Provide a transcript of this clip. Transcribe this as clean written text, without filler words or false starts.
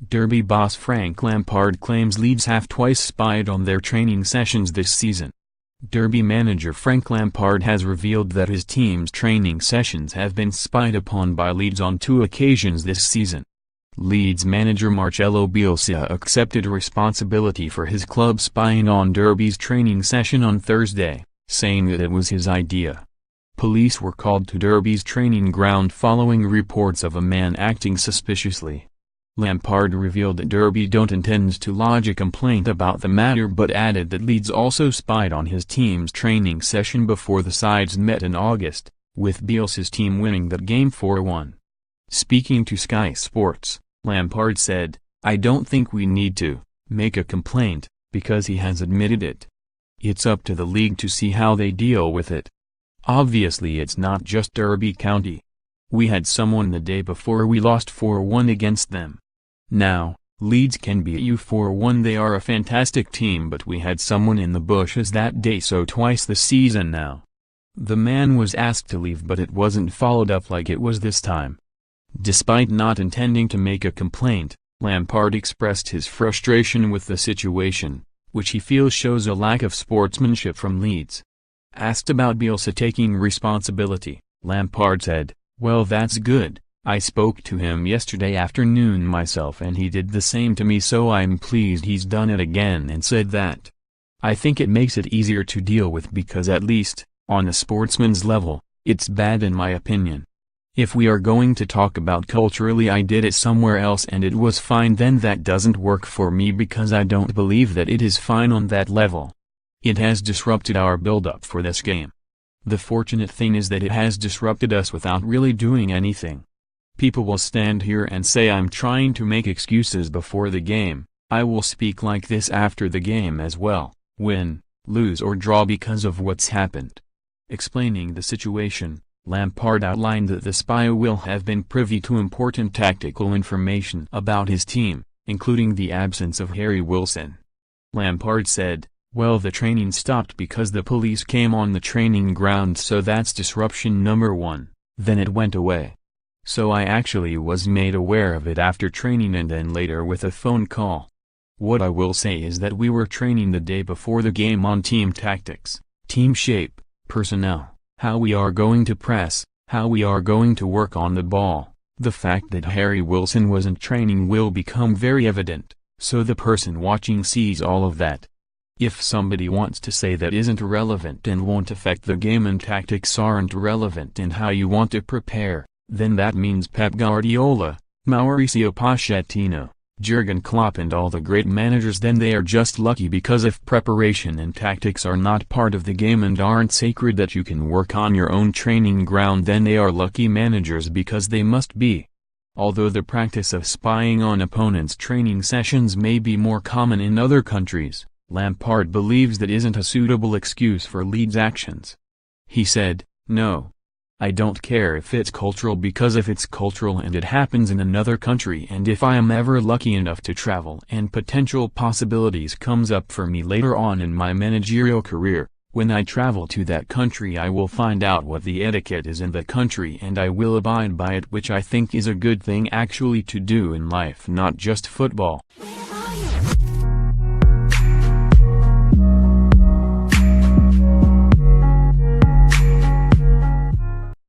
Derby boss Frank Lampard claims Leeds have twice spied on their training sessions this season. Derby manager Frank Lampard has revealed that his team's training sessions have been spied upon by Leeds on 2 occasions this season. Leeds manager Marcelo Bielsa accepted responsibility for his club spying on Derby's training session on Thursday, saying that it was his idea. Police were called to Derby's training ground following reports of a man acting suspiciously. Lampard revealed that Derby don't intend to lodge a complaint about the matter but added that Leeds also spied on his team's training session before the sides met in August, with Bielsa's team winning that game 4-1. Speaking to Sky Sports, Lampard said, "I don't think we need to make a complaint, because he has admitted it. It's up to the league to see how they deal with it. Obviously it's not just Derby County. We had someone the day before we lost 4-1 against them. Now, Leeds can beat you 4-1, they are a fantastic team, but we had someone in the bushes that day, so twice this season now." The man was asked to leave, but it wasn't followed up like it was this time. Despite not intending to make a complaint, Lampard expressed his frustration with the situation, which he feels shows a lack of sportsmanship from Leeds. Asked about Bielsa taking responsibility, Lampard said, "Well, that's good. I spoke to him yesterday afternoon myself and he did the same to me, so I'm pleased he's done it again and said that. I think it makes it easier to deal with because at least, on a sportsman's level, it's bad in my opinion. If we are going to talk about culturally I did it somewhere else and it was fine, then that doesn't work for me because I don't believe that it is fine on that level. It has disrupted our build-up for this game. The fortunate thing is that it has disrupted us without really doing anything. People will stand here and say I'm trying to make excuses before the game. I will speak like this after the game as well, win, lose or draw because of what's happened." Explaining the situation, Lampard outlined that the spy will have been privy to important tactical information about his team, including the absence of Harry Wilson. Lampard said, "Well, the training stopped because the police came on the training ground, so that's disruption number 1, then it went away. So I actually was made aware of it after training and then later with a phone call. What I will say is that we were training the day before the game on team tactics, team shape, personnel, how we are going to press, how we are going to work on the ball. The fact that Harry Wilson wasn't training will become very evident, so the person watching sees all of that. If somebody wants to say that isn't relevant and won't affect the game and tactics aren't relevant and how you want to prepare, then that means Pep Guardiola, Mauricio Pochettino, Jurgen Klopp and all the great managers, then they are just lucky, because if preparation and tactics are not part of the game and aren't sacred that you can work on your own training ground, then they are lucky managers because they must be." Although the practice of spying on opponents' training sessions may be more common in other countries, Lampard believes that isn't a suitable excuse for Leeds' actions. He said, "No. I don't care if it's cultural, because if it's cultural and it happens in another country, and if I am ever lucky enough to travel and potential possibilities comes up for me later on in my managerial career, when I travel to that country I will find out what the etiquette is in that country and I will abide by it, which I think is a good thing actually to do in life, not just football."